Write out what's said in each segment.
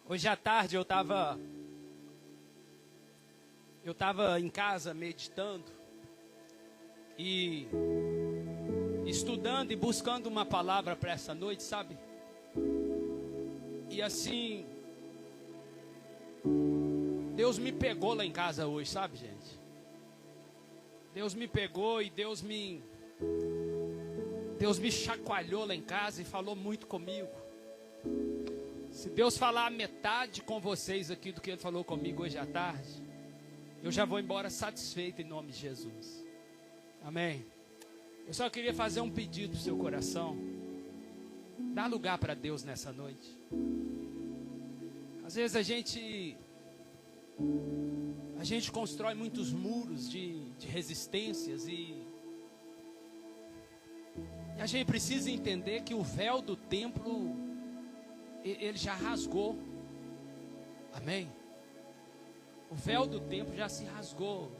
Hoje à tarde eu estava em casa meditando e estudando e buscando uma palavra para essa noite, sabe? E assim, Deus me pegou lá em casa hoje, sabe, gente? Deus me pegou e Deus me chacoalhou lá em casa e falou muito comigo. Se Deus falar a metade com vocês aqui do que Ele falou comigo hoje à tarde, eu já vou embora satisfeito em nome de Jesus. Amém. Eu só queria fazer um pedido para o seu coração. Dá lugar para Deus nessa noite. Às vezes a gente constrói muitos muros de resistências e a gente precisa entender que o véu do templo, ele já rasgou. Amém? O véu do templo já se rasgou.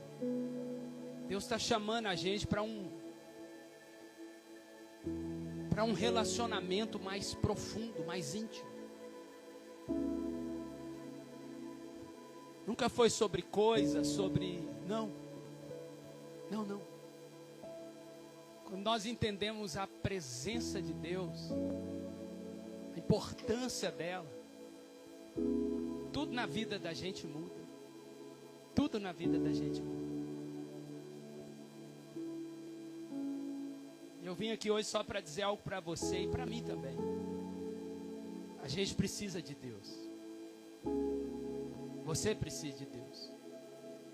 Deus está chamando a gente para um relacionamento mais profundo, mais íntimo. Nunca foi sobre coisas, Não. Quando nós entendemos a presença de Deus, a importância dela, tudo na vida da gente muda. Tudo na vida da gente muda. Eu vim aqui hoje só para dizer algo para você e para mim também. A gente precisa de Deus. Você precisa de Deus.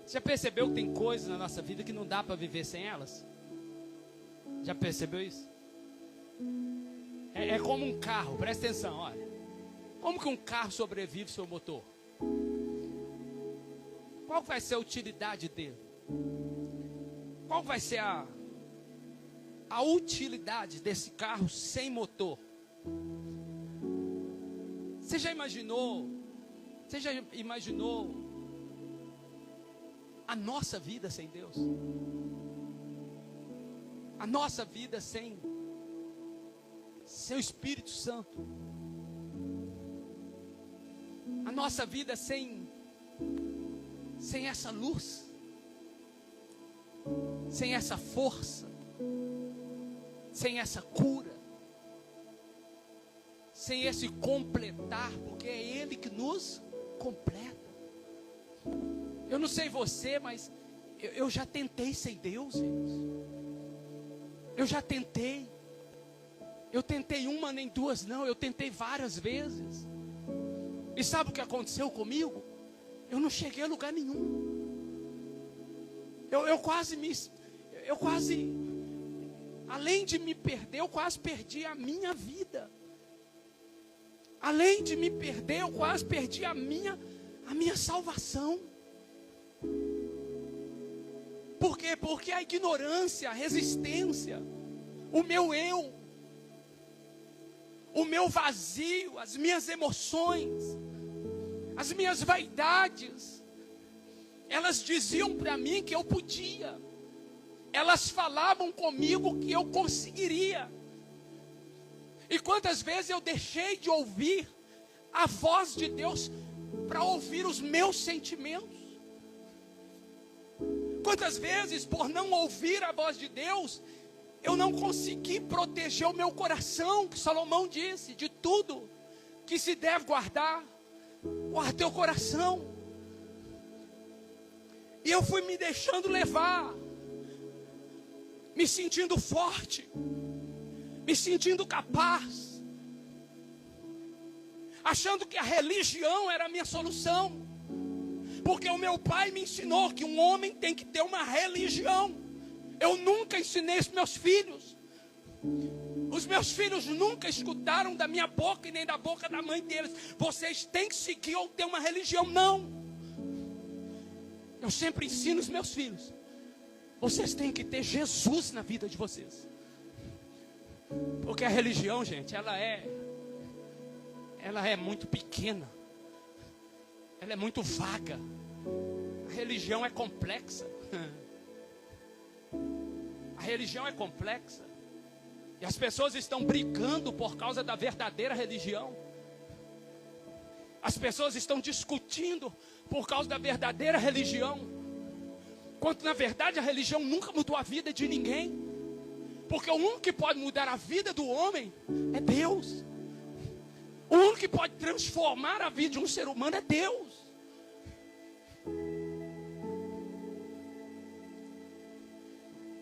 Você já percebeu que tem coisas na nossa vida que não dá para viver sem elas? Já percebeu isso? É como um carro, presta atenção, olha. Como que um carro sobrevive sem o motor? Qual vai ser a utilidade dele? Qual vai ser a utilidade desse carro sem motor? Você já imaginou a nossa vida sem Deus? A nossa vida sem o Espírito Santo? A nossa vida sem essa luz? Sem essa força? Sem essa cura? Sem esse completar, porque é Ele que nos completa. Eu não sei você, mas eu já tentei sem Deus, gente. Eu já tentei. Eu tentei uma nem duas, não. Eu tentei várias vezes. E sabe o que aconteceu comigo? Eu não cheguei a lugar nenhum. Eu quase, além de me perder, eu quase perdi a minha vida. Além de me perder, eu quase perdi a minha salvação. Por quê? Porque a ignorância, a resistência, o meu eu, o meu vazio, as minhas emoções, as minhas vaidades, elas diziam para mim que eu podia. Elas falavam comigo que eu conseguiria. E quantas vezes eu deixei de ouvir a voz de Deus para ouvir os meus sentimentos? Quantas vezes, por não ouvir a voz de Deus, eu não consegui proteger o meu coração, que Salomão disse, de tudo que se deve guardar, guarda teu coração. E eu fui me deixando levar, me sentindo forte, me sentindo capaz, achando que a religião era a minha solução, porque o meu pai me ensinou que um homem tem que ter uma religião. Eu nunca ensinei isso para meus filhos. Os meus filhos nunca escutaram da minha boca e nem da boca da mãe deles: vocês têm que seguir ou ter uma religião. Não. Eu sempre ensino os meus filhos: vocês têm que ter Jesus na vida de vocês. Porque a religião, gente, ela é muito pequena. Ela é muito vaga. A religião é complexa. A religião é complexa. E as pessoas estão brigando por causa da verdadeira religião. As pessoas estão discutindo por causa da verdadeira religião, quando na verdade a religião nunca mudou a vida de ninguém. Porque o único que pode mudar a vida do homem é Deus. O único que pode transformar a vida de um ser humano é Deus.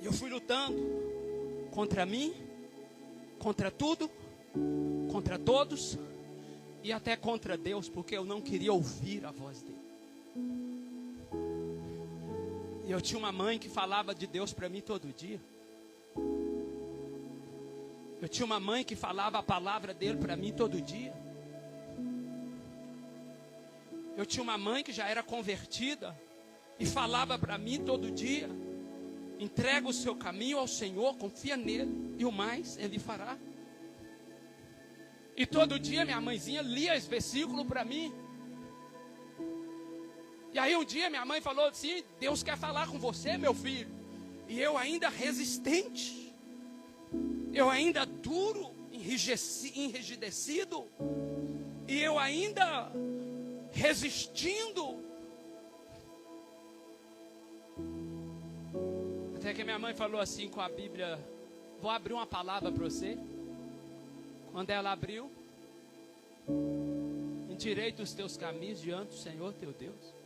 E eu fui lutando contra mim, contra tudo, contra todos e até contra Deus, porque eu não queria ouvir a voz dele. E eu tinha uma mãe que falava de Deus para mim todo dia. Eu tinha uma mãe que falava a palavra dele para mim todo dia. Eu tinha uma mãe que já era convertida e falava para mim todo dia: entrega o seu caminho ao Senhor, confia nele e o mais ele fará. E todo dia minha mãezinha lia esse versículo para mim. E aí um dia minha mãe falou assim: Deus quer falar com você, meu filho. E eu ainda resistente, eu ainda duro, enrijecido, e eu ainda resistindo. Até que minha mãe falou assim com a Bíblia: vou abrir uma palavra para você. Quando ela abriu: endireita os teus caminhos diante do Senhor teu Deus.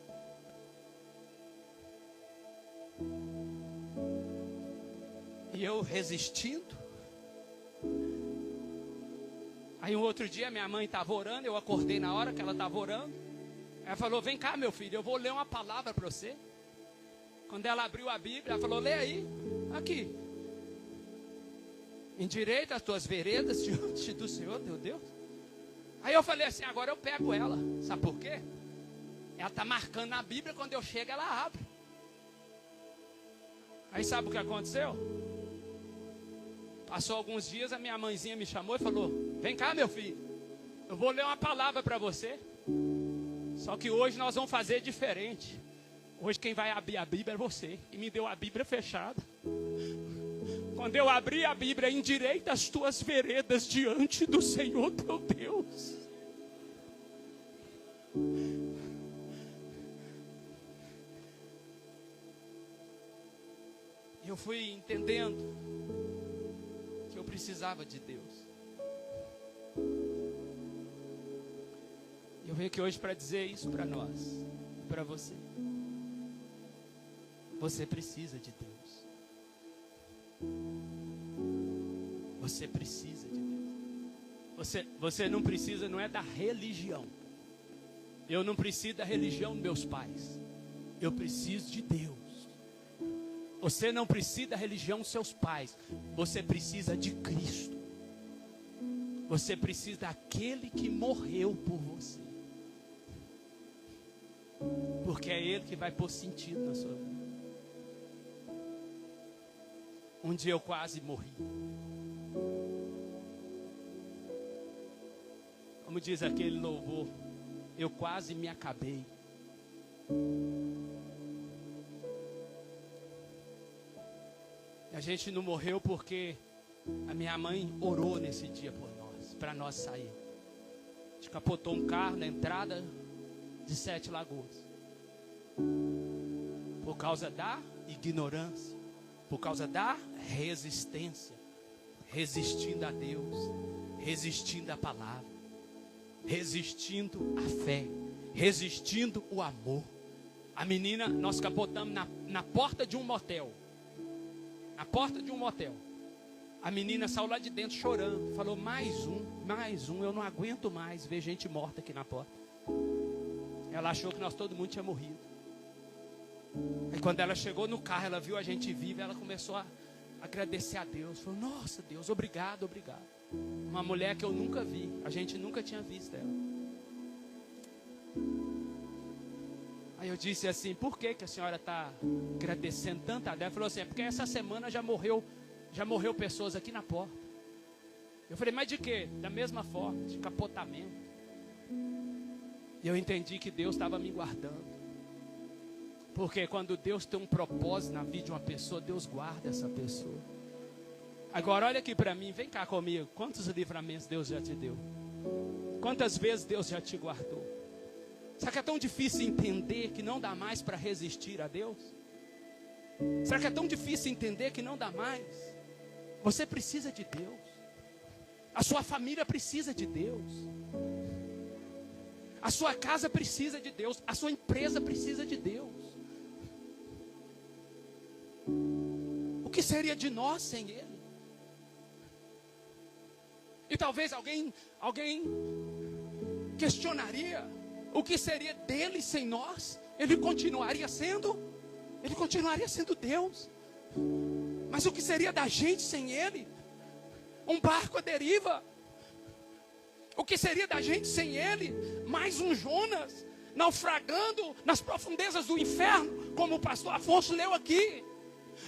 E eu resistindo. Aí um outro dia minha mãe estava orando, eu acordei na hora que ela estava orando. Ela falou: vem cá, meu filho, eu vou ler uma palavra para você. Quando ela abriu a Bíblia, ela falou: lê aí, aqui: endireita as tuas veredas diante do Senhor teu Deus. Aí eu falei assim: agora eu pego ela. Sabe por quê? Ela está marcando na Bíblia, quando eu chego ela abre. Aí sabe o que aconteceu? Passou alguns dias, a minha mãezinha me chamou e falou: vem cá, meu filho, eu vou ler uma palavra para você. Só que hoje nós vamos fazer diferente. Hoje quem vai abrir a Bíblia é você. E me deu a Bíblia fechada. Quando eu abri a Bíblia: endireita as tuas veredas diante do Senhor teu Deus. Eu fui entendendo que eu precisava de Deus. Eu venho aqui hoje para dizer isso para nós, para você. Você precisa de Deus. Você precisa de Deus. Você não precisa, não é da religião. Eu não preciso da religião dos meus pais. Eu preciso de Deus. Você não precisa da religião dos seus pais. Você precisa de Cristo. Você precisa daquele que morreu por você. Porque é Ele que vai pôr sentido na sua vida. Um dia eu quase morri. Como diz aquele louvor: eu quase me acabei. A gente não morreu porque a minha mãe orou nesse dia por nós, para nós sair. A gente capotou um carro na entrada de 7 Lagoas. Por causa da ignorância, por causa da resistência, resistindo a Deus, resistindo à palavra, resistindo à fé, resistindo o amor. A menina, nós capotamos na porta de um motel. Na porta de um motel. A menina saiu lá de dentro chorando. Falou: mais um, eu não aguento mais ver gente morta aqui na porta. Ela achou que todo mundo tinha morrido. Aí quando ela chegou no carro, ela viu a gente viva, ela começou a agradecer a Deus. Falou: nossa Deus, obrigado, obrigado. Uma mulher que eu nunca vi, a gente nunca tinha visto ela. Aí eu disse assim: por que a senhora está agradecendo tanto a Deus? Ela falou assim: é porque essa semana já morreu pessoas aqui na porta. Eu falei: mas de quê? Da mesma forma, de capotamento. E eu entendi que Deus estava me guardando. Porque quando Deus tem um propósito na vida de uma pessoa, Deus guarda essa pessoa. Agora olha aqui para mim, vem cá comigo. Quantos livramentos Deus já te deu? Quantas vezes Deus já te guardou? Será que é tão difícil entender que não dá mais para resistir a Deus? Será que é tão difícil entender que não dá mais? Você precisa de Deus. A sua família precisa de Deus. A sua casa precisa de Deus. A sua empresa precisa de Deus. O que seria de nós sem Ele? E talvez alguém questionaria: o que seria dele sem nós? Ele continuaria sendo Deus. Mas o que seria da gente sem Ele? Um barco à deriva. O que seria da gente sem Ele? Mais um Jonas naufragando nas profundezas do inferno, como o pastor Afonso leu aqui.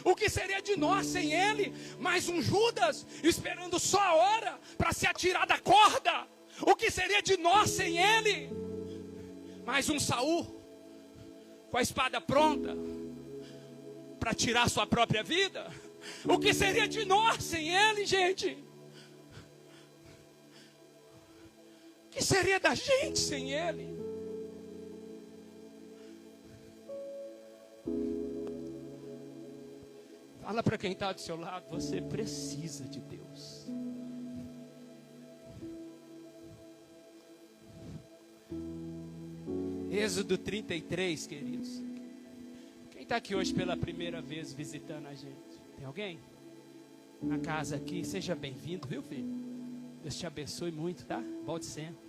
O que seria de nós sem Ele? Mais um Judas esperando só a hora para se atirar da corda. O que seria de nós sem Ele? Mais um Saul com a espada pronta para tirar sua própria vida. O que seria de nós sem Ele, gente? O que seria da gente sem Ele? Fala para quem está do seu lado: você precisa de Deus. Êxodo 33, queridos. Quem está aqui hoje pela primeira vez visitando a gente? Tem alguém? Na casa aqui, seja bem-vindo, viu, filho? Deus te abençoe muito, tá? Volte sempre.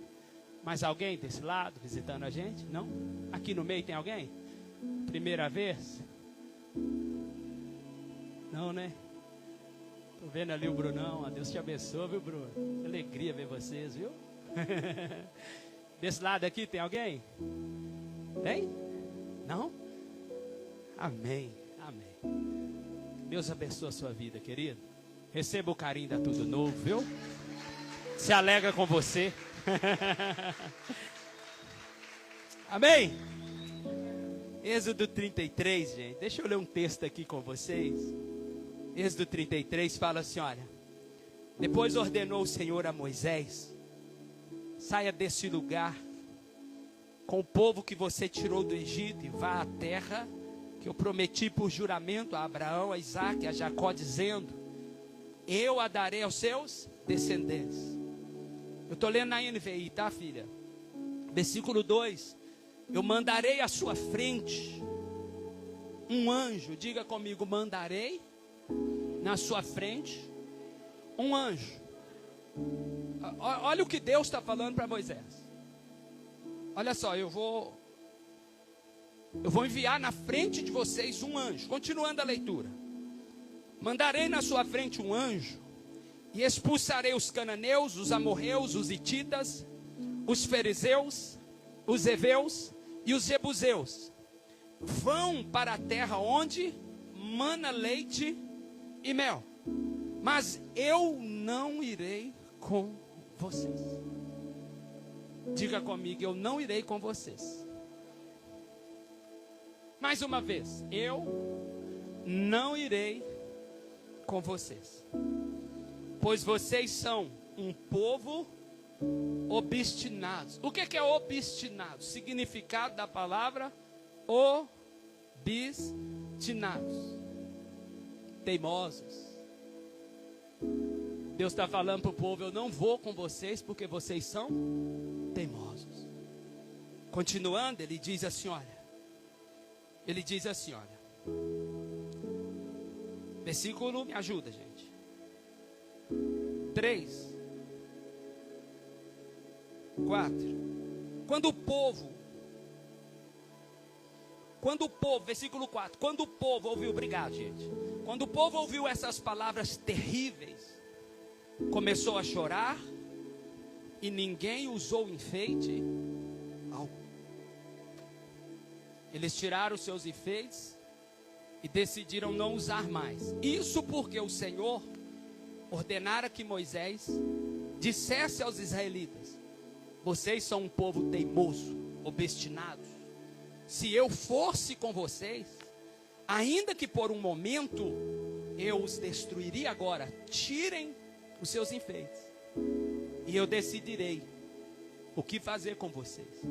Mais alguém desse lado visitando a gente? Não? Aqui no meio tem alguém? Primeira vez? Não, né? Tô vendo ali o Brunão. Deus te abençoe, viu, Bruno? Que alegria ver vocês, viu? Desse lado aqui tem alguém? Tem? Não? Amém, amém. Deus abençoe a sua vida, querido. Receba o carinho da Tudo Novo, viu? Se alegra com você. Amém? Êxodo 33, gente. Deixa eu ler um texto aqui com vocês. Êxodo 33 fala assim, olha. Depois ordenou o Senhor a Moisés: saia desse lugar com o povo que você tirou do Egito e vá à terra que eu prometi por juramento a Abraão, a Isaque e a Jacó, dizendo: eu a darei aos seus descendentes. Eu estou lendo na NVI, tá, filha? Versículo 2: eu mandarei à sua frente um anjo. Diga comigo: mandarei na sua frente um anjo. Olha o que Deus está falando para Moisés. Olha só, eu vou enviar na frente de vocês um anjo. Continuando a leitura: mandarei na sua frente um anjo, e expulsarei os cananeus, os amorreus, os hititas, os fariseus, os heveus e os jebuseus. Vão para a terra onde mana leite e mel, mas eu não irei com vocês. Diga comigo: eu não irei com vocês. Mais uma vez: eu não irei com vocês, pois vocês são um povo obstinado. O que é obstinado? Significado da palavra obstinados, teimosos. Deus está falando para o povo: eu não vou com vocês porque vocês são teimosos. Continuando, ele diz assim, olha. Versículo, me ajuda, gente. 3, 4. Quando o povo, versículo 4. Quando o povo ouviu, obrigado, gente. Quando o povo ouviu essas palavras terríveis, começou a chorar, e ninguém usou enfeite algum. Eles tiraram os seus enfeites e decidiram não usar mais. Isso porque o Senhor ordenara que Moisés dissesse aos israelitas: vocês são um povo teimoso, obstinado. Se eu fosse com vocês, ainda que por um momento, eu os destruiria. Agora, tirem os seus enfeites e eu decidirei o que fazer com vocês.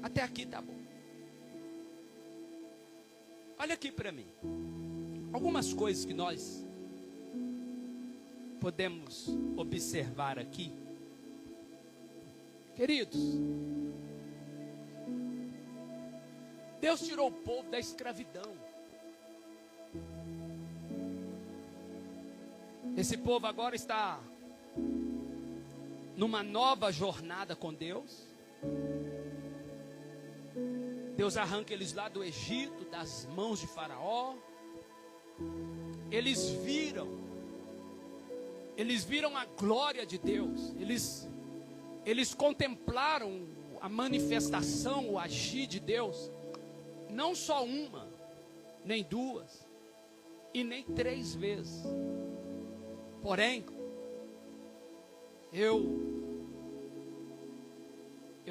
Até aqui tá bom. Olha aqui para mim. Algumas coisas que nós podemos observar aqui. Queridos, Deus tirou o povo da escravidão. Esse povo agora está numa nova jornada com Deus. Deus arranca eles lá do Egito, das mãos de Faraó. Eles viram a glória de Deus. Eles contemplaram a manifestação, o agir de Deus. Não só uma, nem duas, e nem 3 vezes. Porém, eu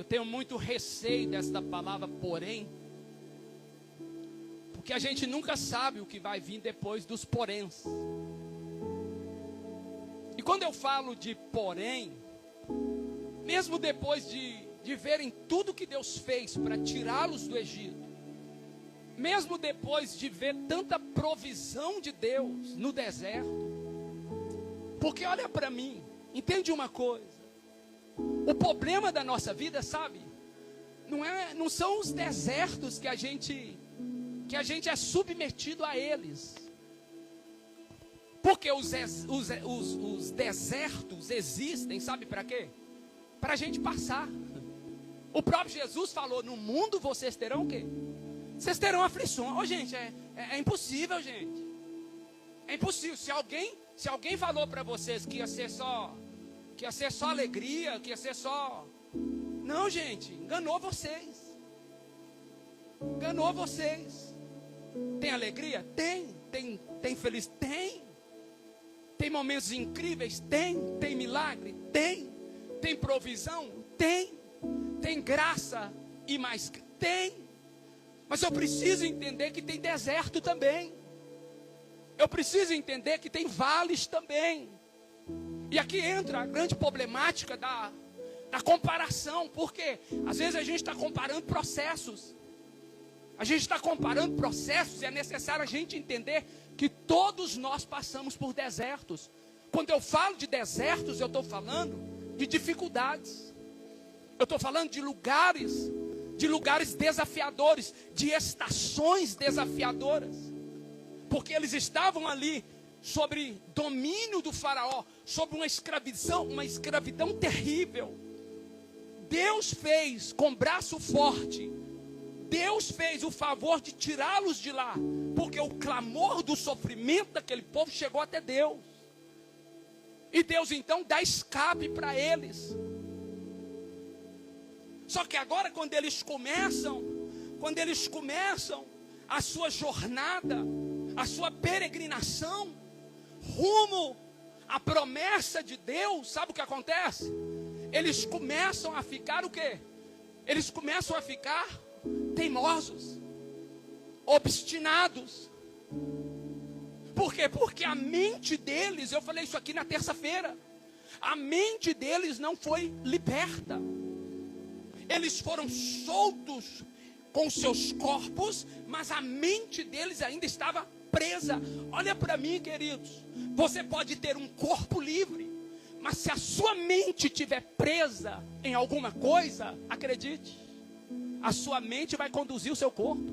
tenho muito receio desta palavra porém, porque a gente nunca sabe o que vai vir depois dos poréns. E quando eu falo de porém, mesmo depois de verem tudo que Deus fez para tirá-los do Egito, mesmo depois de ver tanta provisão de Deus no deserto, porque olha para mim, entende uma coisa, o problema da nossa vida, sabe, não são os desertos que a gente é submetido a eles, porque os desertos existem, sabe para quê? Para a gente passar. O próprio Jesus falou, no mundo vocês terão o quê? Vocês terão aflições. Ô gente, é impossível, gente. É impossível. Se alguém falou para vocês que ia ser só alegria, que ia ser só... Não, gente, enganou vocês. Enganou vocês. Tem alegria? Tem feliz? Tem momentos incríveis? Tem milagre? Tem provisão? Tem graça e mais? Tem. Mas eu preciso entender que tem deserto também. Eu preciso entender que tem vales também. E aqui entra a grande problemática da comparação. Porque às vezes a gente está comparando processos. E é necessário a gente entender que todos nós passamos por desertos. Quando eu falo de desertos, eu estou falando de dificuldades. Eu estou falando de lugares desafiadores, de estações desafiadoras. Porque eles estavam ali sobre domínio do Faraó, sobre uma escravidão terrível. Deus fez com braço forte. Deus fez o favor de tirá-los de lá, porque o clamor do sofrimento daquele povo chegou até Deus. E Deus então dá escape para eles. Só que agora quando eles começam a sua jornada, a sua peregrinação rumo à promessa de Deus, sabe o que acontece? Eles começam a ficar o quê? Eles começam a ficar teimosos, obstinados. Por quê? Porque a mente deles, eu falei isso aqui na terça-feira, a mente deles não foi liberta. Eles foram soltos com seus corpos, mas a mente deles ainda estava presa. Olha para mim, queridos, você pode ter um corpo livre, mas se a sua mente estiver presa em alguma coisa, acredite, a sua mente vai conduzir o seu corpo.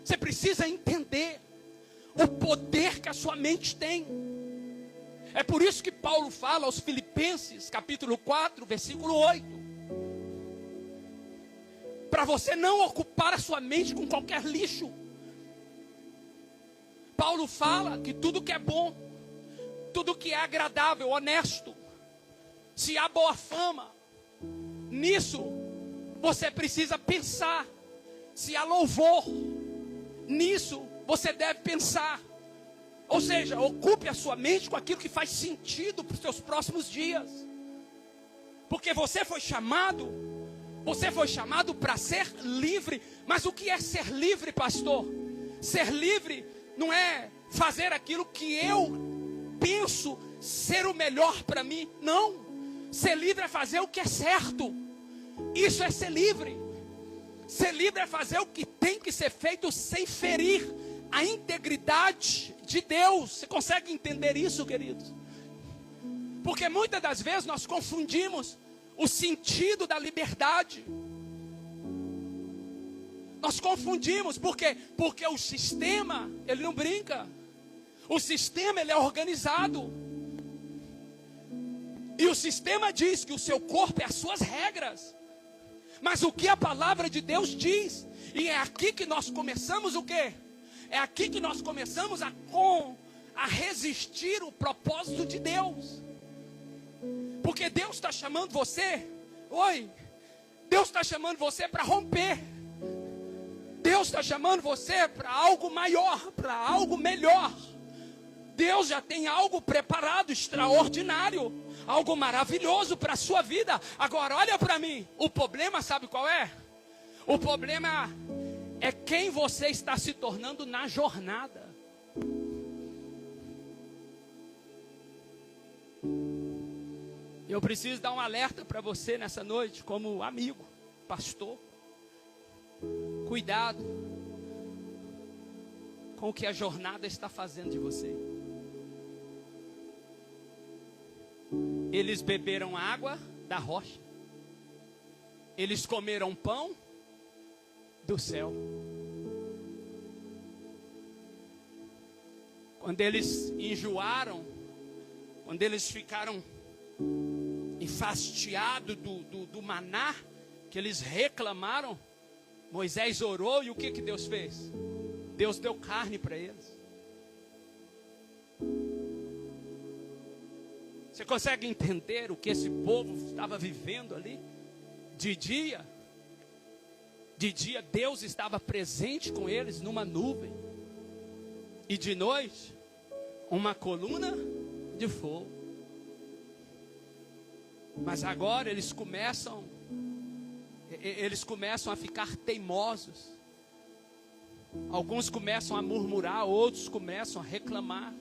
Você precisa entender o poder que a sua mente tem. É por isso que Paulo fala aos Filipenses, capítulo 4, versículo 8. Para você não ocupar a sua mente com qualquer lixo. Paulo fala que tudo que é bom, tudo que é agradável, honesto, se há boa fama, nisso você precisa pensar. Se há louvor, nisso você deve pensar. Ou seja, ocupe a sua mente com aquilo que faz sentido para os seus próximos dias. Porque você foi chamado para ser livre. Mas o que é ser livre, pastor? Ser livre não é fazer aquilo que eu penso ser o melhor para mim. Não. Ser livre é fazer o que é certo. Isso é ser livre. Ser livre é fazer o que tem que ser feito sem ferir a integridade de Deus. Você consegue entender isso, queridos? Porque muitas das vezes nós confundimos o sentido da liberdade. Nós confundimos, por quê? Porque o sistema, ele não brinca. O sistema, ele é organizado. E o sistema diz que o seu corpo é as suas regras. Mas o que a palavra de Deus diz? E é aqui que nós começamos o quê? É aqui que nós começamos a resistir o propósito de Deus. Porque Deus está chamando você. Deus está chamando você para romper. Deus está chamando você para algo maior, para algo melhor. Deus já tem algo preparado, extraordinário, algo maravilhoso para a sua vida. Agora olha para mim, o problema sabe qual é? O problema é quem você está se tornando na jornada. Eu preciso dar um alerta para você nessa noite, como amigo, pastor. Cuidado com o que a jornada está fazendo de você. Eles beberam água da rocha. Eles comeram pão do céu. Quando eles enjoaram, quando eles ficaram enfastiados do maná, que eles reclamaram, Moisés orou e o que Deus fez? Deus deu carne para eles. Você consegue entender o que esse povo estava vivendo ali? De dia Deus estava presente com eles numa nuvem. E de noite, uma coluna de fogo. Mas agora eles começam a ficar teimosos. Alguns começam a murmurar, outros começam a reclamar.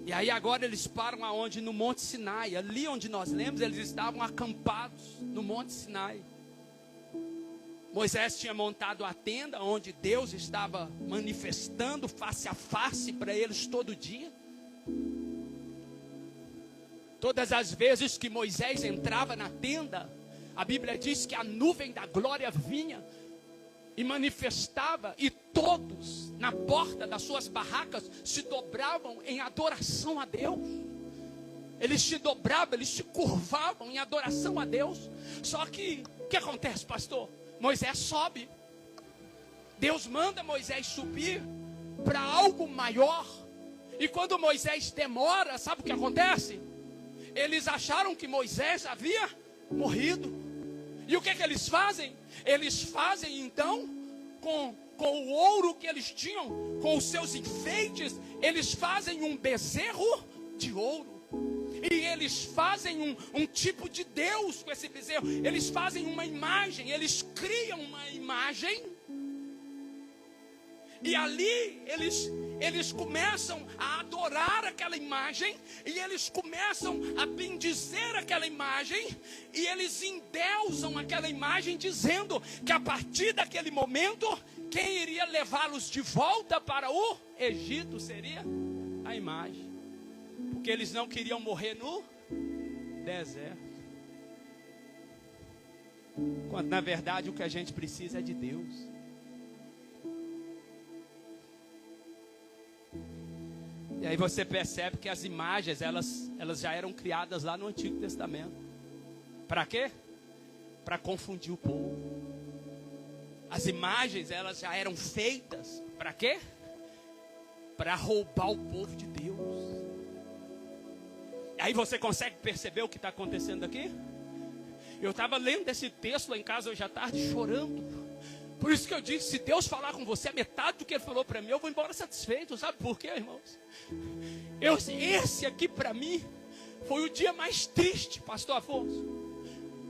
E aí agora eles param aonde? No Monte Sinai. Ali onde nós lemos, eles estavam acampados no Monte Sinai. Moisés tinha montado a tenda onde Deus estava manifestando face a face para eles todo dia. Todas as vezes que Moisés entrava na tenda, a Bíblia diz que a nuvem da glória vinha e manifestava, e todos na porta das suas barracas se dobravam em adoração a Deus. Eles se dobravam, eles se curvavam em adoração a Deus. Só que, o que acontece, pastor? Moisés sobe. Deus manda Moisés subir para algo maior. E quando Moisés demora, sabe o que acontece? Eles acharam que Moisés havia morrido. E o que eles fazem? Eles fazem então, com o ouro que eles tinham, com os seus enfeites, eles fazem um bezerro de ouro. E eles fazem um tipo de Deus com esse bezerro. Eles fazem uma imagem, eles criam uma imagem. E ali eles começam a adorar aquela imagem. E eles começam a bendizer aquela imagem. E eles endeusam aquela imagem, dizendo que a partir daquele momento, quem iria levá-los de volta para o Egito seria a imagem. Porque eles não queriam morrer no deserto. Quando na verdade o que a gente precisa é de Deus. E aí você percebe que as imagens, elas já eram criadas lá no Antigo Testamento. Para quê? Para confundir o povo. As imagens, elas já eram feitas. Para quê? Para roubar o povo de Deus. Aí você consegue perceber o que está acontecendo aqui? Eu estava lendo esse texto lá em casa hoje à tarde, chorando. Por isso que eu disse, se Deus falar com você a metade do que Ele falou para mim, eu vou embora satisfeito. Sabe por quê, irmãos? Esse aqui para mim foi o dia mais triste, pastor Afonso.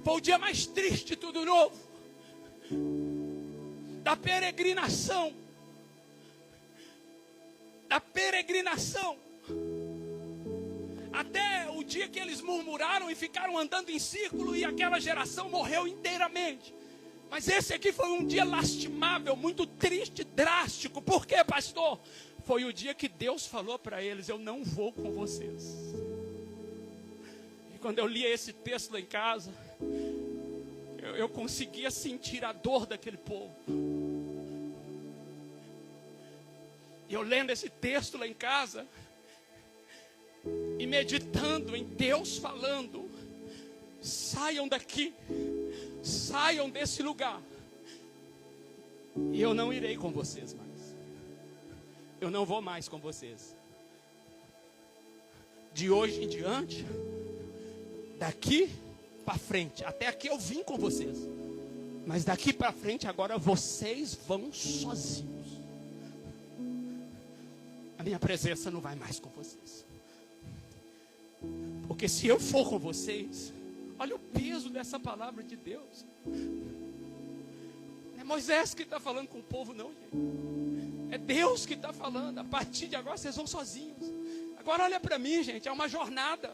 Foi o dia mais triste de tudo novo. Da peregrinação. Da peregrinação. Até o dia que eles murmuraram e ficaram andando em círculo e aquela geração morreu inteiramente. Mas esse aqui foi um dia lastimável, muito triste, drástico. Por quê, pastor? Foi o dia que Deus falou para eles: eu não vou com vocês. E quando eu lia esse texto lá em casa, eu conseguia sentir a dor daquele povo. E eu lendo esse texto lá em casa, e meditando em Deus falando: saiam daqui, saiam desse lugar, e eu não irei com vocês mais. Eu não vou mais com vocês. De hoje em diante, daqui para frente, até aqui eu vim com vocês, mas daqui para frente agora vocês vão sozinhos. A minha presença não vai mais com vocês. Porque se eu for com vocês, olha o peso dessa palavra de Deus. Não é Moisés que está falando com o povo, não, gente. É Deus que está falando. A partir de agora vocês vão sozinhos. Agora olha para mim, gente. É uma jornada.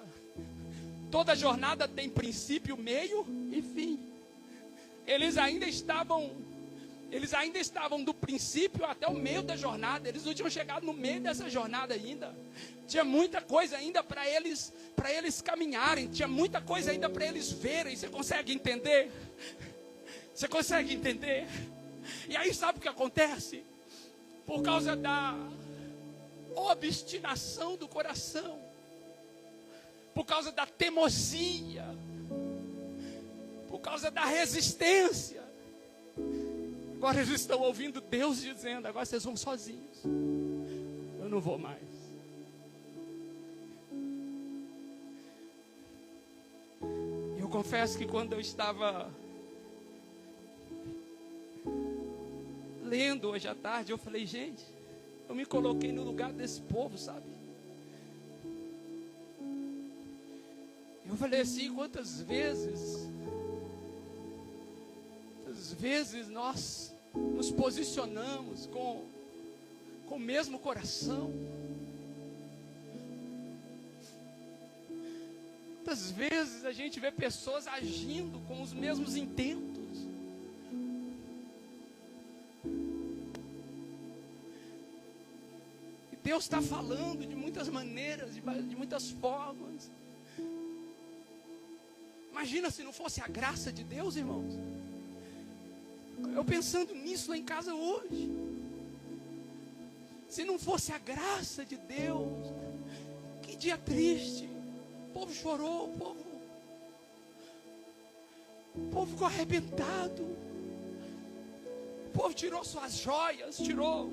Toda jornada tem princípio, meio e fim. Eles ainda estavam do princípio até o meio da jornada. Eles não tinham chegado no meio dessa jornada ainda. Tinha muita coisa ainda para eles caminharem. Tinha muita coisa ainda para eles verem. Você consegue entender? Você consegue entender? E aí sabe o que acontece? Por causa da obstinação do coração, por causa da teimosia, por causa da resistência, agora eles estão ouvindo Deus dizendo: agora vocês vão sozinhos, eu não vou mais. Eu confesso que quando eu estava lendo hoje à tarde, eu falei: gente, eu me coloquei no lugar desse povo, sabe? Eu falei assim: quantas vezes nós nos posicionamos com o mesmo coração? Quantas vezes a gente vê pessoas agindo com os mesmos intentos? E Deus está falando de muitas maneiras, de muitas formas. Imagina se não fosse a graça de Deus, irmãos. Eu pensando nisso lá em casa hoje. Se não fosse a graça de Deus, que dia triste. O povo chorou, o povo ficou arrebentado. O povo tirou suas joias, tirou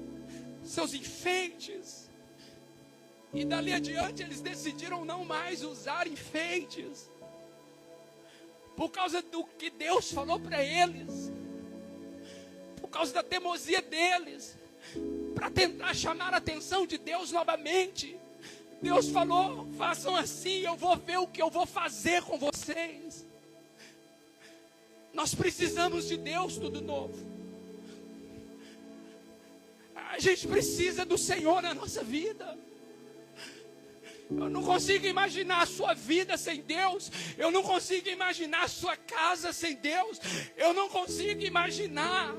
seus enfeites. E dali adiante eles decidiram não mais usar enfeites, por causa do que Deus falou para eles, por causa da teimosia deles, para tentar chamar a atenção de Deus novamente. Deus falou: façam assim, eu vou ver o que eu vou fazer com vocês. Nós precisamos de Deus tudo novo. A gente precisa do Senhor na nossa vida. Eu não consigo imaginar a sua vida sem Deus. Eu não consigo imaginar a sua casa sem Deus. Eu não consigo imaginar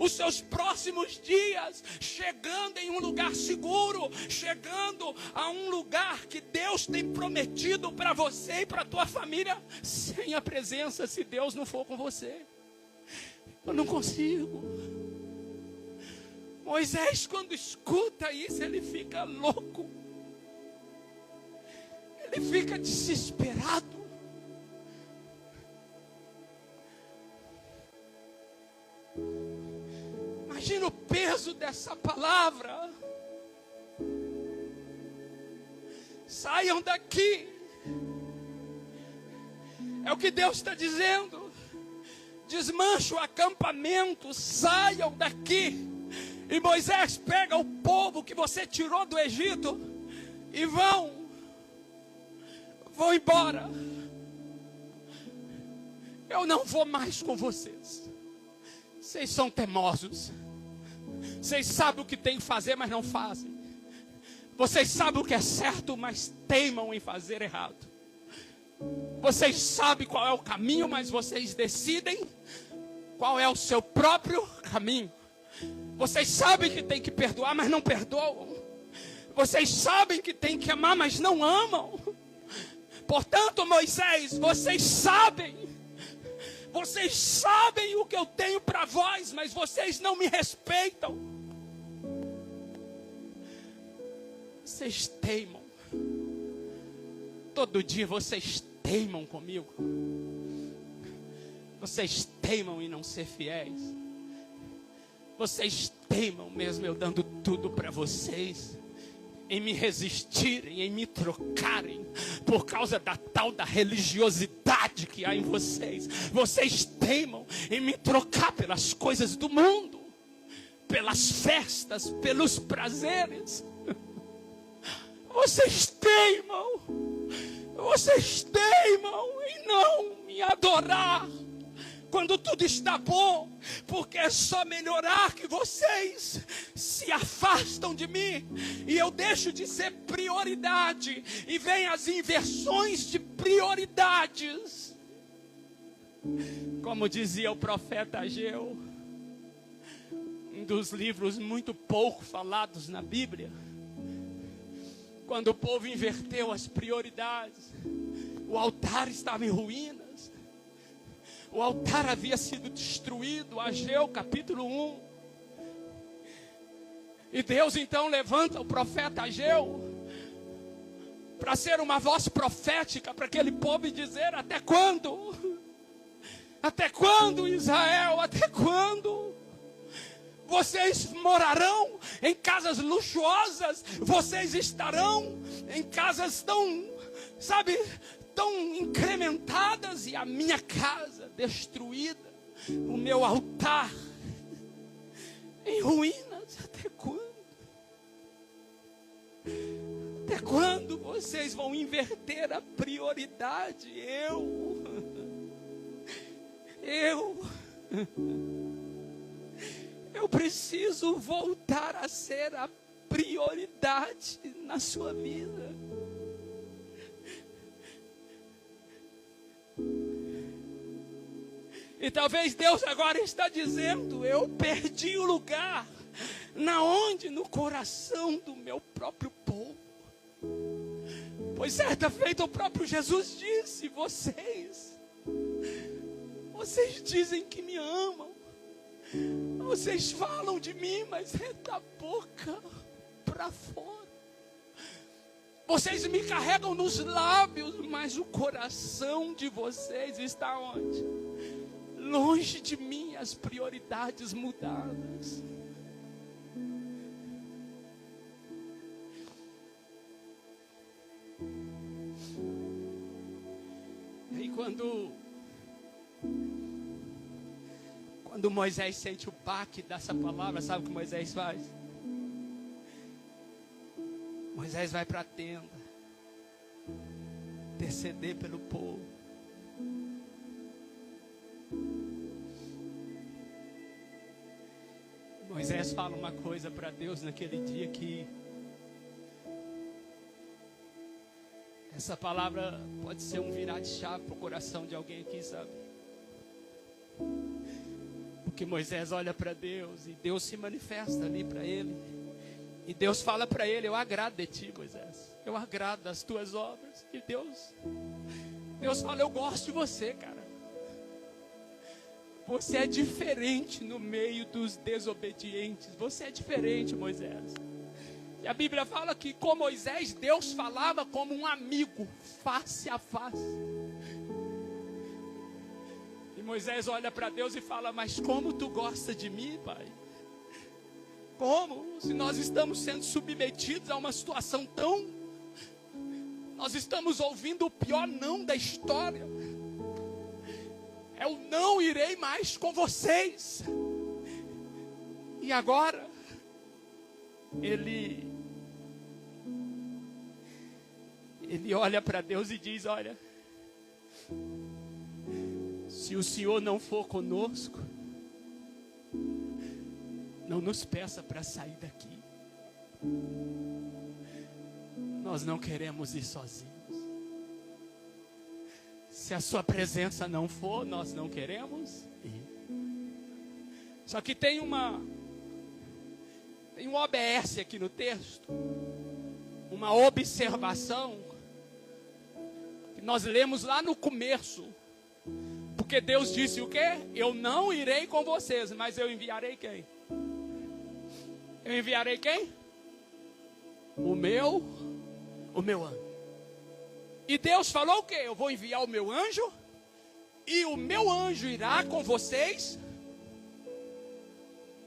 os seus próximos dias chegando em um lugar seguro, chegando a um lugar que Deus tem prometido para você e para a tua família, sem a presença, se Deus não for com você. Eu não consigo. Moisés, quando escuta isso, ele fica louco. Ele fica desesperado. Imagina o peso dessa palavra. Saiam daqui. É o que Deus está dizendo. Desmancha o acampamento, saiam daqui. E Moisés pega o povo que você tirou do Egito e vão embora. Eu não vou mais com vocês. Vocês são teimosos. Vocês sabem o que tem que fazer, mas não fazem. Vocês sabem o que é certo, mas teimam em fazer errado. Vocês sabem qual é o caminho, mas vocês decidem qual é o seu próprio caminho. Vocês sabem que tem que perdoar, mas não perdoam. Vocês sabem que tem que amar, mas não amam. Portanto, Moisés, vocês sabem o que eu tenho para vós, mas vocês não me respeitam. Vocês teimam. Todo dia vocês teimam comigo. Vocês teimam em não ser fiéis. Vocês teimam mesmo eu dando tudo para vocês, em me resistirem, em me trocarem, por causa da tal da religiosidade que há em vocês. Vocês teimam em me trocar pelas coisas do mundo, pelas festas, pelos prazeres. Vocês teimam em não me adorar quando tudo está bom, porque é só melhorar que vocês se afastam de mim e eu deixo de ser prioridade e vem as inversões de prioridades. Como dizia o profeta Ageu, um dos livros muito pouco falados na Bíblia, quando o povo inverteu as prioridades, o altar estava em ruínas. O altar havia sido destruído, Ageu capítulo 1. E Deus então levanta o profeta Ageu para ser uma voz profética para aquele povo e dizer: até quando? Até quando, Israel? Até quando? Vocês morarão em casas luxuosas, vocês estarão em casas tão incrementadas, e a minha casa destruída, o meu altar em ruínas. Até quando? Até quando vocês vão inverter a prioridade? Eu preciso voltar a ser a prioridade na sua vida. E talvez Deus agora está dizendo: eu perdi o lugar. Na onde? No coração do meu próprio povo. Pois certa feita o próprio Jesus disse: vocês dizem que me amam, vocês falam de mim, mas é da boca para fora. Vocês me carregam nos lábios, mas o coração de vocês está onde? Longe de mim, as prioridades mudadas. E aí quando Moisés sente o baque dessa palavra, sabe o que Moisés faz? Moisés vai para a tenda, interceder pelo povo. Moisés fala uma coisa para Deus naquele dia, que essa palavra pode ser um virar de chave para o coração de alguém aqui, sabe? Porque Moisés olha para Deus e Deus se manifesta ali para ele. E Deus fala para ele: eu agrado de ti, Moisés. Eu agrado das tuas obras. E Deus fala: eu gosto de você, cara. Você é diferente no meio dos desobedientes. Você é diferente, Moisés. E a Bíblia fala que com Moisés, Deus falava como um amigo, face a face. E Moisés olha para Deus e fala: mas como tu gosta de mim, pai? Como? Se nós estamos sendo submetidos a uma situação tão... Nós estamos ouvindo o pior não da história. Eu não irei mais com vocês. E agora, ele olha para Deus e diz: olha, se o Senhor não for conosco, não nos peça para sair daqui. Nós não queremos ir sozinhos. Se a sua presença não for, nós não queremos ir. Só que tem um OBS aqui no texto, uma observação que nós lemos lá no começo. Porque Deus disse o quê? Eu não irei com vocês, mas eu enviarei quem? Eu enviarei quem? O meu anjo. E Deus falou o quê? Eu vou enviar o meu anjo, e o meu anjo irá com vocês,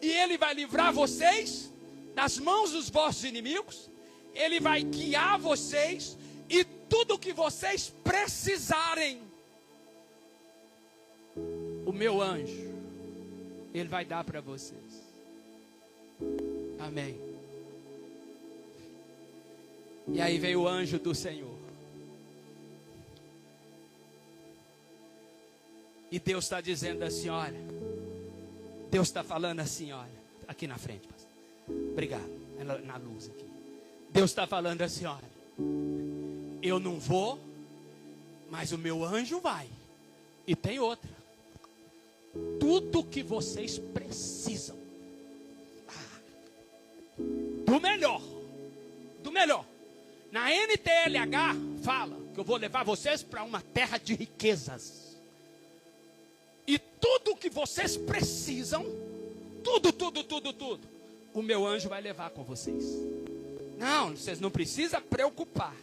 e ele vai livrar vocês das mãos dos vossos inimigos, ele vai guiar vocês, e tudo que vocês precisarem, o meu anjo, ele vai dar para vocês. Amém. E aí veio o anjo do Senhor. E Deus está dizendo assim, olha. Deus está falando assim, olha. Aqui na frente, pastor. Obrigado. Na luz aqui. Deus está falando assim, olha. Eu não vou, mas o meu anjo vai. E tem outra. Tudo que vocês precisam. Do melhor. Do melhor. Na NTLH fala que eu vou levar vocês para uma terra de riquezas. E tudo que vocês precisam, tudo, o meu anjo vai levar com vocês. Não, vocês não precisam preocupar.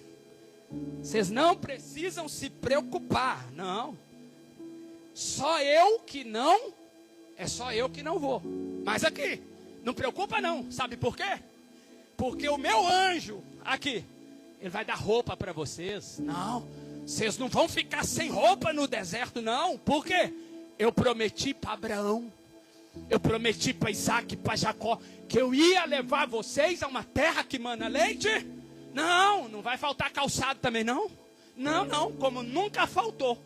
Vocês não precisam se preocupar, não. Só eu que não vou. Mas aqui, não preocupa não. Sabe por quê? Porque o meu anjo, aqui, ele vai dar roupa para vocês. Não, vocês não vão ficar sem roupa no deserto, não. Por quê? Eu prometi para Abraão, eu prometi para Isaac, para Jacó, que eu ia levar vocês a uma terra que mana leite. Não vai faltar calçado também, não. Não, como nunca faltou.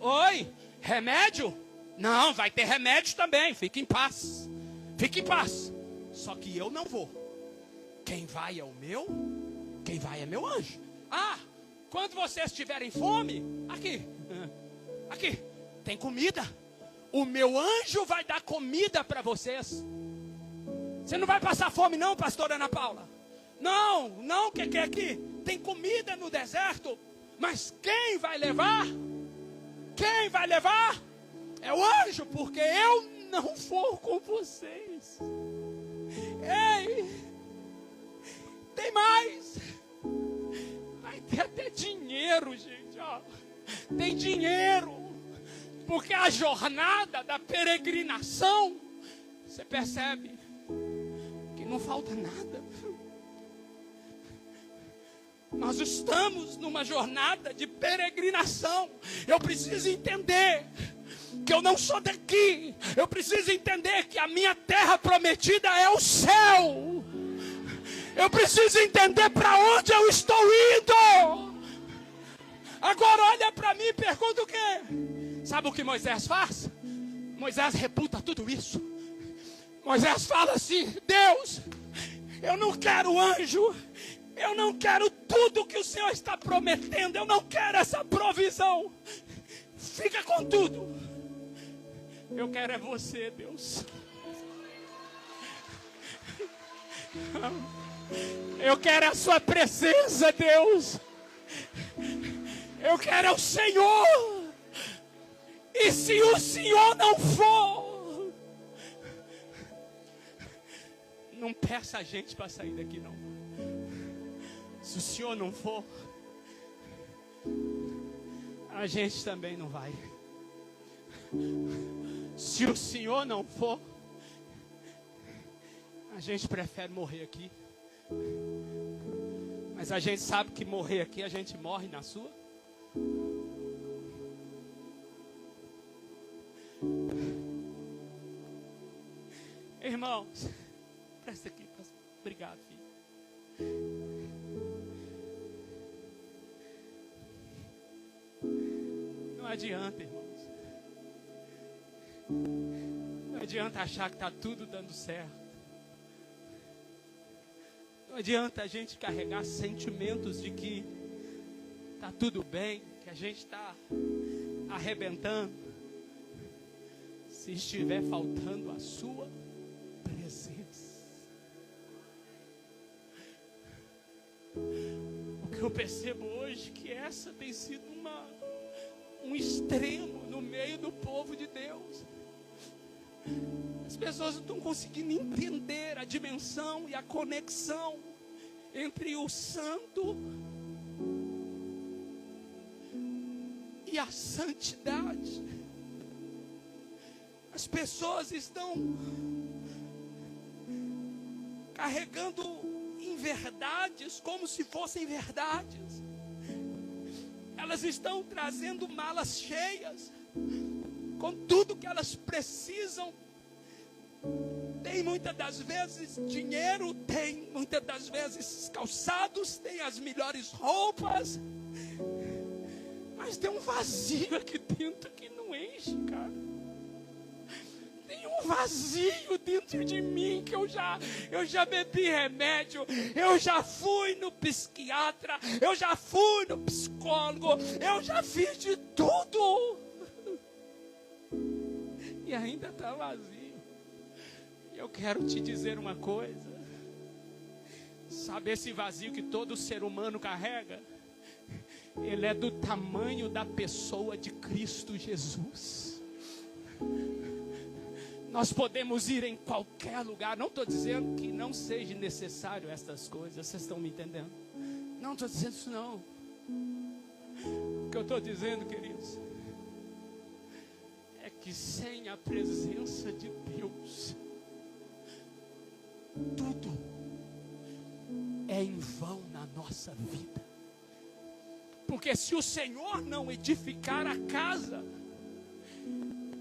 Oi, remédio? Não, vai ter remédio também, fique em paz. Fique em paz. Só que eu não vou. Quem vai é meu anjo. Quando vocês tiverem fome, aqui, tem comida. O meu anjo vai dar comida para vocês. Você não vai passar fome não, pastora Ana Paula? Não, que é aqui? Tem comida no deserto. Mas quem vai levar? Quem vai levar? É o anjo, porque eu não vou com vocês. Ei, tem mais. Vai ter até dinheiro, gente, ó. Tem dinheiro. Porque a jornada da peregrinação, você percebe que não falta nada. Nós estamos numa jornada de peregrinação. Eu preciso entender que eu não sou daqui. Eu preciso entender que a minha terra prometida é o céu. Eu preciso entender para onde eu estou indo. Agora olha para mim e pergunta o quê? Sabe o que Moisés faz? Moisés reputa tudo isso. Moisés fala assim: Deus, eu não quero anjo. Eu não quero tudo que o Senhor está prometendo. Eu não quero essa provisão. Fica com tudo. Eu quero é você, Deus. Eu quero a sua presença, Deus. Eu quero o Senhor. E se o Senhor não for, não peça a gente para sair daqui, não. Se o Senhor não for, a gente também não vai. Se o Senhor não for, a gente prefere morrer aqui. Mas a gente sabe que morrer aqui, a gente morre na sua. Irmãos, presta aqui. Obrigado, filho. Não adianta, irmãos. Não adianta achar que está tudo dando certo. Não adianta a gente carregar sentimentos de que está tudo bem, que a gente está arrebentando. se estiver faltando a sua presença. O que eu percebo hoje é que essa tem sido um extremo no meio do povo de Deus. As pessoas não estão conseguindo entender a dimensão e a conexão entre o santo e a santidade. As pessoas estão carregando inverdades como se fossem verdades. Elas estão trazendo malas cheias com tudo que elas precisam. Tem muitas das vezes dinheiro, tem muitas das vezes calçados, tem as melhores roupas, mas tem um vazio aqui dentro que não enche, cara. Tem um vazio dentro de mim que eu já bebi remédio, eu já fui no psiquiatra, eu já fui no psicólogo, eu já fiz de tudo e ainda está vazio. Eu quero te dizer uma coisa. Sabe esse vazio que todo ser humano carrega? Ele é do tamanho da pessoa de Cristo Jesus. Nós podemos ir em qualquer lugar. Não estou dizendo que não seja necessário essas coisas. Vocês estão me entendendo? Não estou dizendo isso não. O que eu estou dizendo, queridos, é que sem a presença de Deus, tudo é em vão na nossa vida. Porque se o Senhor não edificar a casa,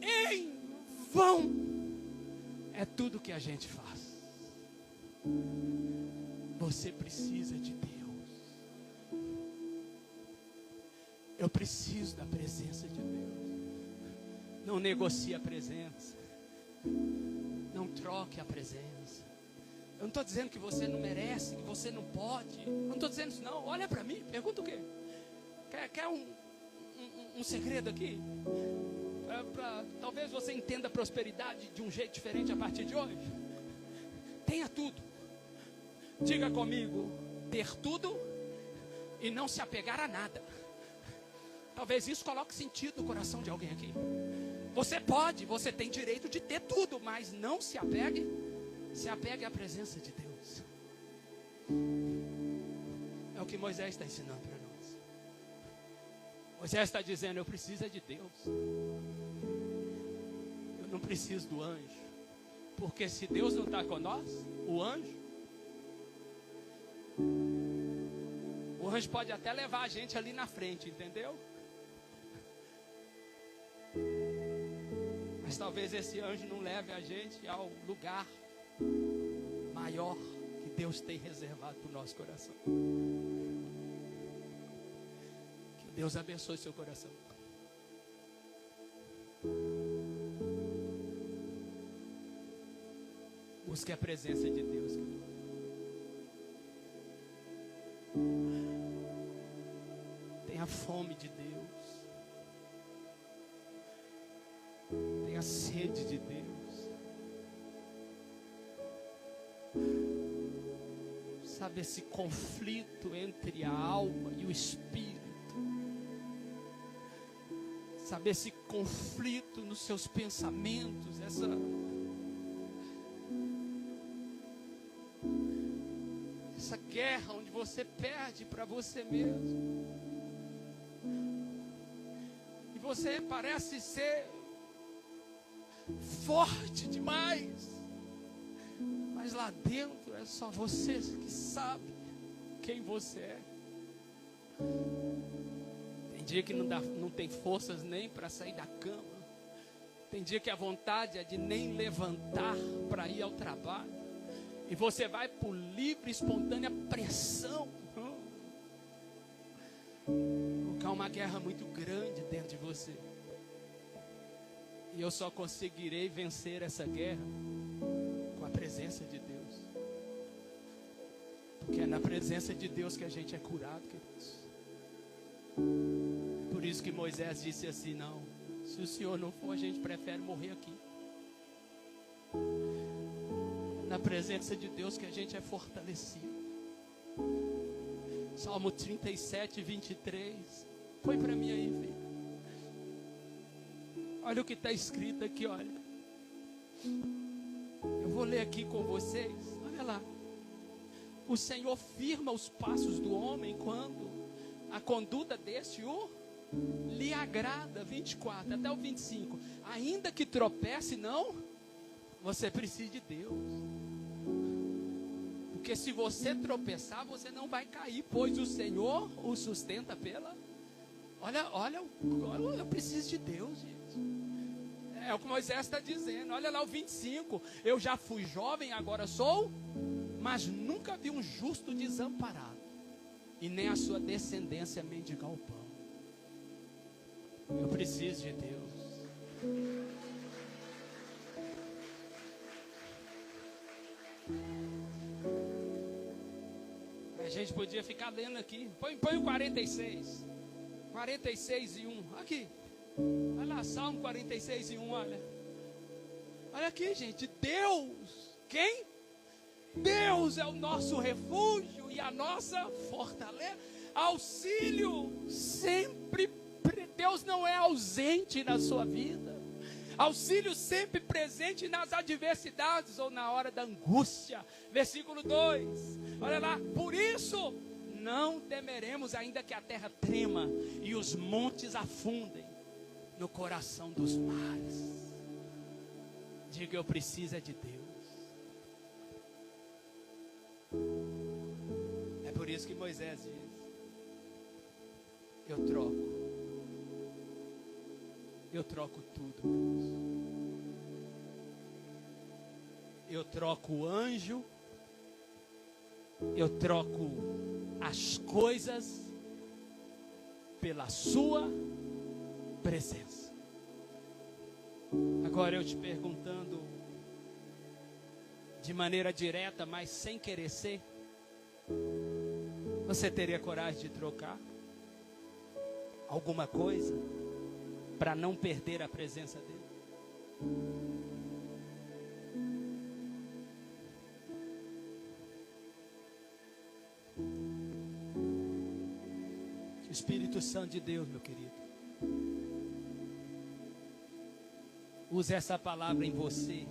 em vão é tudo que a gente faz. Você precisa de Deus. Eu preciso da presença de Deus. Não negocie a presença. Não troque a presença. Eu não estou dizendo que você não merece, que você não pode. Eu não estou dizendo isso não. Olha para mim, pergunta o quê? Quer um segredo aqui? Talvez você entenda a prosperidade de um jeito diferente a partir de hoje. Tenha tudo. Diga comigo, ter tudo e não se apegar a nada. Talvez isso coloque sentido no coração de alguém aqui. Você pode, você tem direito de ter tudo, mas não se apegue. Se apegue à presença de Deus. É o que Moisés está ensinando para nós. Moisés está dizendo, eu preciso de Deus. Eu não preciso do anjo. Porque se Deus não está com nós, o anjo pode até levar a gente ali na frente, entendeu? Mas talvez esse anjo não leve a gente ao lugar maior que Deus tem reservado para o nosso coração. Que Deus abençoe seu coração. Busque a presença de Deus. Tenha fome de Deus. Tenha sede de Deus. Sabe esse conflito entre a alma e o espírito? Sabe esse conflito nos seus pensamentos? Essa guerra onde você perde para você mesmo. E você parece ser forte demais. Mas lá dentro é só você que sabe quem você é. Tem dia que não tem forças nem para sair da cama. Tem dia que a vontade é de nem levantar para ir ao trabalho. E você vai por livre e espontânea pressão. Porque há uma guerra muito grande dentro de você. E eu só conseguirei vencer essa guerra com a presença de Deus. Porque é na presença de Deus que a gente é curado, queridos. Por isso que Moisés disse assim, não, se o Senhor não for, a gente prefere morrer aqui. Na presença de Deus que a gente é fortalecido. Salmo 37, 23. Põe para mim aí, filho. Olha o que está escrito aqui, olha. Eu vou ler aqui com vocês. Olha lá. O Senhor firma os passos do homem quando a conduta deste lhe agrada. 24 até o 25. Ainda que tropece, não, você precisa de Deus. Porque se você tropeçar, você não vai cair, pois o Senhor o sustenta pela... Olha, eu preciso de Deus, gente. É o que Moisés está dizendo. Olha lá o 25. Eu já fui jovem, agora sou, mas nunca vi um justo desamparado, e nem a sua descendência mendigar o pão. Eu preciso de Deus. A gente podia ficar lendo aqui. Põe o 46. 46 e 1. Aqui. Olha lá, Salmo 46 e 1, olha. Olha aqui, gente. Deus. Quem? Deus é o nosso refúgio e a nossa fortaleza. Auxílio sempre. Deus não é ausente na sua vida. Auxílio sempre presente nas adversidades ou na hora da angústia. Versículo 2. Olha lá. Por isso não temeremos, ainda que a terra trema e os montes afundem no coração dos mares. Diga, eu preciso de Deus. É por isso que Moisés diz: eu troco tudo, Deus. Eu troco o anjo, eu troco as coisas pela sua presença. Agora eu te perguntando de maneira direta, mas sem querer ser, você teria coragem de trocar alguma coisa para não perder a presença dele? Que o Espírito Santo de Deus, meu querido, use essa palavra em você,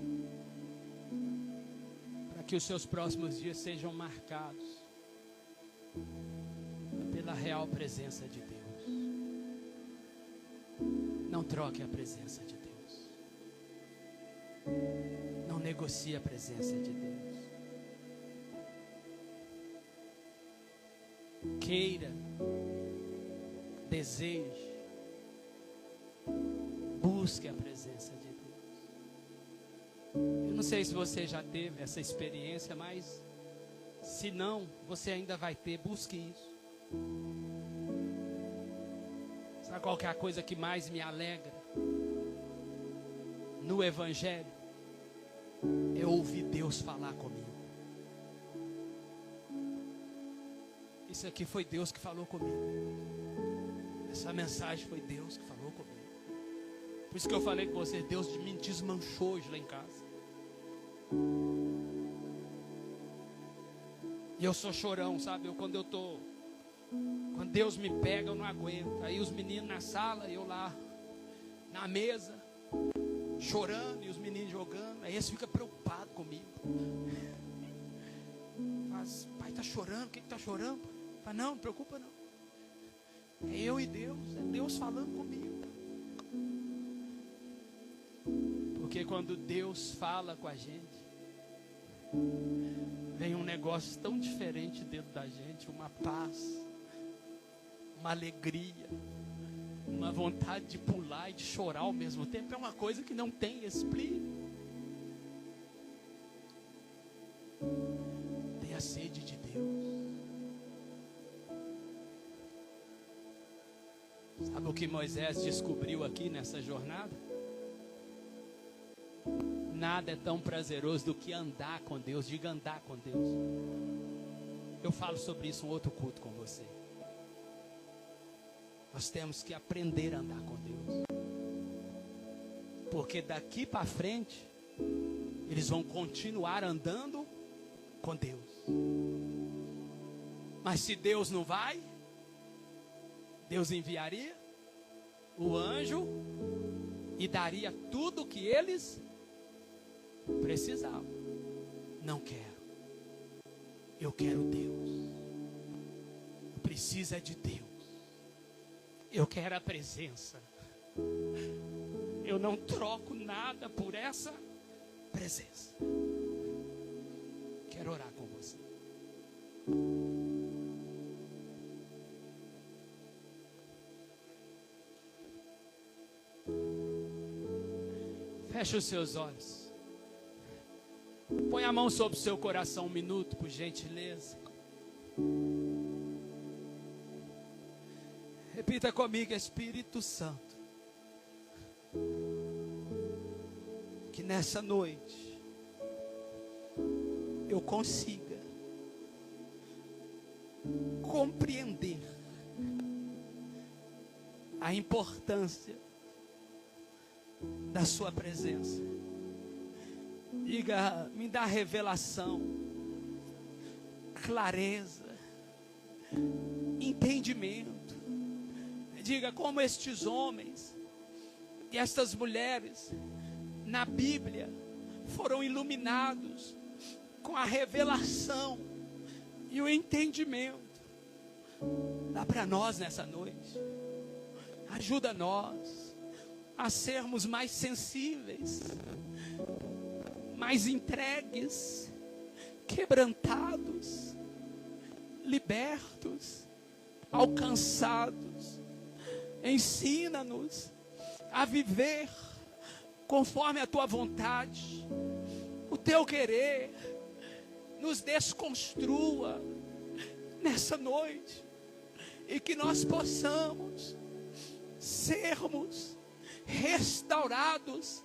para que os seus próximos dias sejam marcados pela real presença de Deus. Não troque a presença de Deus. Não negocie a presença de Deus. Queira, deseje, busque a presença de Deus. Eu não sei se você já teve essa experiência, mas se não, você ainda vai ter. Busque isso. Sabe qual que é a coisa que mais me alegra no Evangelho? É ouvir Deus falar comigo. Isso aqui foi Deus que falou comigo. Essa mensagem foi Deus que falou comigo. Por isso que eu falei com você, Deus me desmanchou hoje lá em casa. E eu sou chorão, sabe? Quando Deus me pega, eu não aguento. Aí os meninos na sala, eu lá na mesa, chorando, e os meninos jogando. Aí eles ficam preocupados comigo. Mas, pai, está chorando? O que está chorando? Fala, não preocupa não. É eu e Deus, é Deus falando comigo. Porque quando Deus fala com a gente, vem um negócio tão diferente dentro da gente, uma paz, uma alegria, uma vontade de pular e de chorar ao mesmo tempo. É uma coisa que não tem explico. Tenha sede de Deus. Sabe o que Moisés descobriu aqui nessa jornada? Nada é tão prazeroso do que andar com Deus. Diga, andar com Deus. Eu falo sobre isso em outro culto com você. Nós temos que aprender a andar com Deus. Porque daqui para frente eles vão continuar andando com Deus. Mas se Deus não vai, Deus enviaria o anjo e daria tudo o que eles precisavam. Não quero. Eu quero Deus. Precisa de Deus. Eu quero a presença. Eu não troco nada por essa presença. Quero orar com você. Feche os seus olhos. Põe a mão sobre o seu coração um minuto, por gentileza. Repita comigo: Espírito Santo, que nessa noite eu consiga compreender a importância da sua presença. Diga: me dá revelação, clareza, entendimento. Diga como estes homens e estas mulheres na Bíblia foram iluminados com a revelação e o entendimento. Dá para nós nessa noite. Ajuda nós a sermos mais sensíveis, mais entregues, quebrantados, libertos, alcançados. Ensina-nos a viver conforme a tua vontade, o teu querer. Nos desconstrua nessa noite e que nós possamos sermos restaurados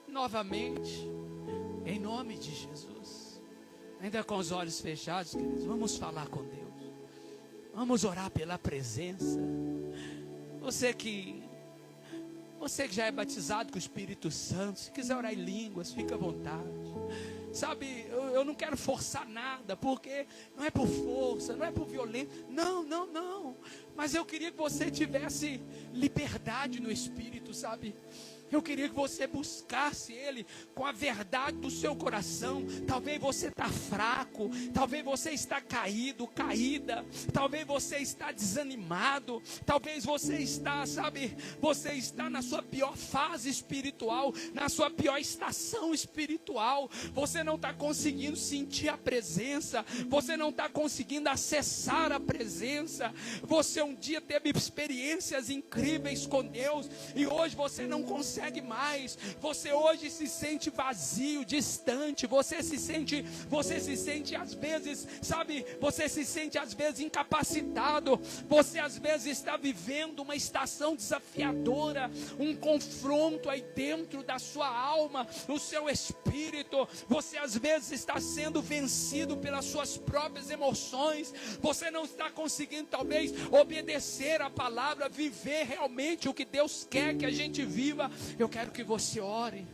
novamente, em nome de Jesus. Ainda com os olhos fechados, queridos, vamos falar com Deus, vamos orar pela presença. Você que já é batizado com o Espírito Santo, se quiser orar em línguas, fica à vontade. Sabe, eu não quero forçar nada, porque não é por força, não é por violência, não. Mas eu queria que você tivesse liberdade no Espírito, sabe? Eu queria que você buscasse Ele com a verdade do seu coração. Talvez você está fraco, talvez você está caído, caída, talvez você está desanimado, talvez você está, sabe, você está na sua pior fase espiritual, na sua pior estação espiritual. Você não está conseguindo sentir a presença, você não está conseguindo acessar a presença. Você um dia teve experiências incríveis com Deus e hoje você não consegue mais. Você hoje se sente vazio, distante. Você se sente às vezes, sabe, você se sente às vezes incapacitado. Você às vezes está vivendo uma estação desafiadora, um confronto aí dentro da sua alma, no seu espírito. Você às vezes está sendo vencido pelas suas próprias emoções. Você não está conseguindo talvez obedecer a palavra, viver realmente o que Deus quer que a gente viva. Eu quero que você ore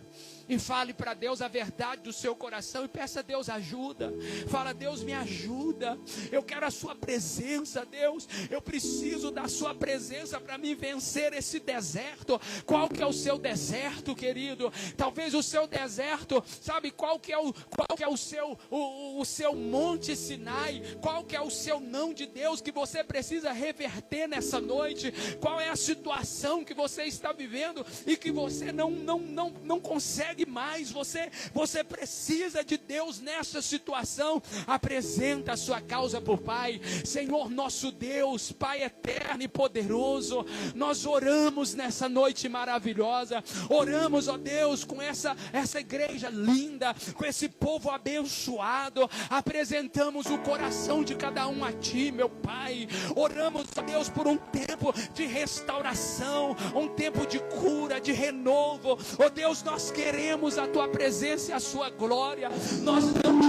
e fale para Deus a verdade do seu coração e peça a Deus ajuda. Fala: Deus, me ajuda, eu quero a sua presença. Deus, eu preciso da sua presença para me vencer esse deserto. Qual que é o seu deserto, querido? Talvez o seu deserto, sabe, qual que é o seu monte Sinai? Qual que é o seu não de Deus que você precisa reverter nessa noite? Qual é a situação que você está vivendo e que você não consegue mais? Você precisa de Deus nessa situação. Apresenta a sua causa por Pai. Senhor nosso Deus, Pai eterno e poderoso, nós oramos nessa noite maravilhosa. Oramos, ó Deus, com essa igreja linda, com esse povo abençoado. Apresentamos o coração de cada um a Ti, meu Pai. Oramos, ó Deus, por um tempo de restauração, um tempo de cura, de renovo. Ó Deus, nós queremos a Tua presença e a Sua glória. Nós não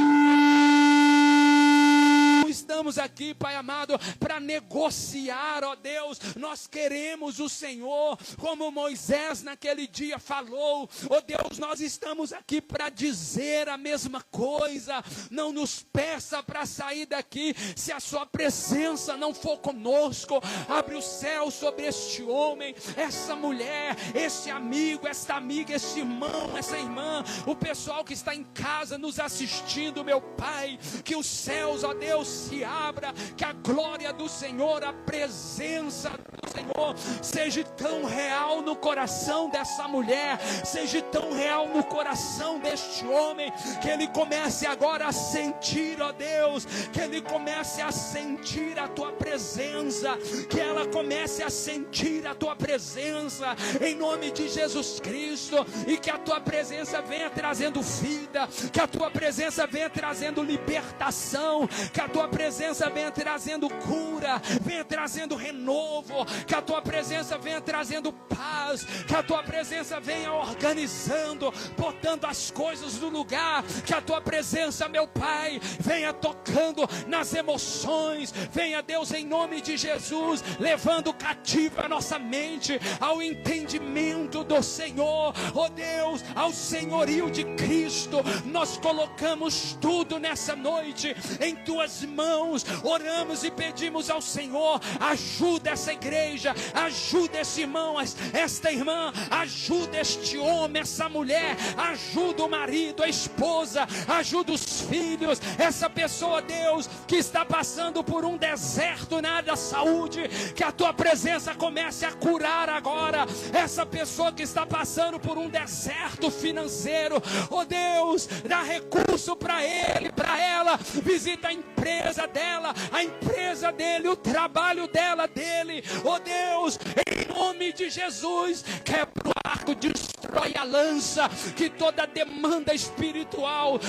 estamos estamos aqui, Pai amado, para negociar, ó Deus. Nós queremos o Senhor, como Moisés naquele dia falou. Ó Deus, nós estamos aqui para dizer a mesma coisa. Não nos peça para sair daqui se a sua presença não for conosco. Abre o céu sobre este homem, essa mulher, esse amigo, esta amiga, esse irmão, essa irmã, o pessoal que está em casa nos assistindo, meu Pai. Que os céus, ó Deus, se abra, que a glória do Senhor, a presença do Senhor seja tão real no coração dessa mulher, seja tão real no coração deste homem, que ele comece agora a sentir, ó Deus, que ele comece a sentir a tua presença, que ela comece a sentir a tua presença, em nome de Jesus Cristo, e que a tua presença venha trazendo vida, que a tua presença venha trazendo libertação, que a tua presença venha trazendo cura, venha trazendo renovo, que a tua presença venha trazendo paz, que a tua presença venha organizando, botando as coisas no lugar, que a tua presença, meu Pai, venha tocando nas emoções, venha, Deus, em nome de Jesus, levando cativa a nossa mente ao entendimento do Senhor, ó Deus, ao senhorio de Cristo. Nós colocamos tudo nessa noite em tuas mãos, oramos e pedimos ao Senhor, ajuda essa igreja, ajuda esse irmão, esta irmã, ajuda este homem, essa mulher, ajuda o marido, a esposa, ajuda os filhos, essa pessoa, Deus, que está passando por um deserto na área da saúde, que a tua presença comece a curar agora, essa pessoa que está passando por um deserto financeiro, ó Deus, dá recurso para ele, para ela, visita a empresa dela, a empresa dele, o trabalho dela, dele, ó Deus, em nome de Jesus, quebra o arco, destrói a lança, que toda demanda espiritual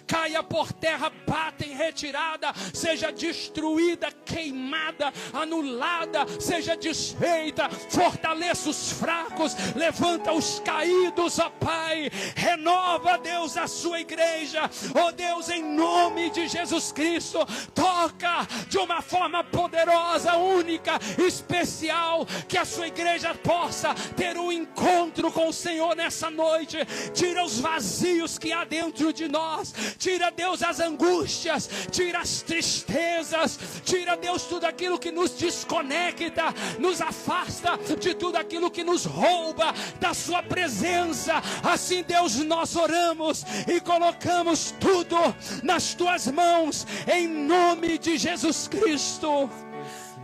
caia por terra, bata em retirada, seja destruída, queimada, anulada, seja desfeita, fortaleça os fracos, levanta os caídos, ó Pai, renova, Deus, a sua igreja, ó Deus, em nome de Jesus Cristo, toca de uma forma poderosa, única, especial, que a sua igreja possa ter um encontro com o Senhor nessa noite. Tira os vazios que há dentro de nós, tira, Deus, as angústias, tira as tristezas, tira, Deus, tudo aquilo que nos desconecta, nos afasta de tudo aquilo que nos rouba da sua presença. Assim, Deus, nós oramos e colocamos tudo nas tuas mãos, em nome de Jesus Cristo.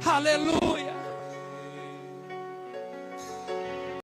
Aleluia.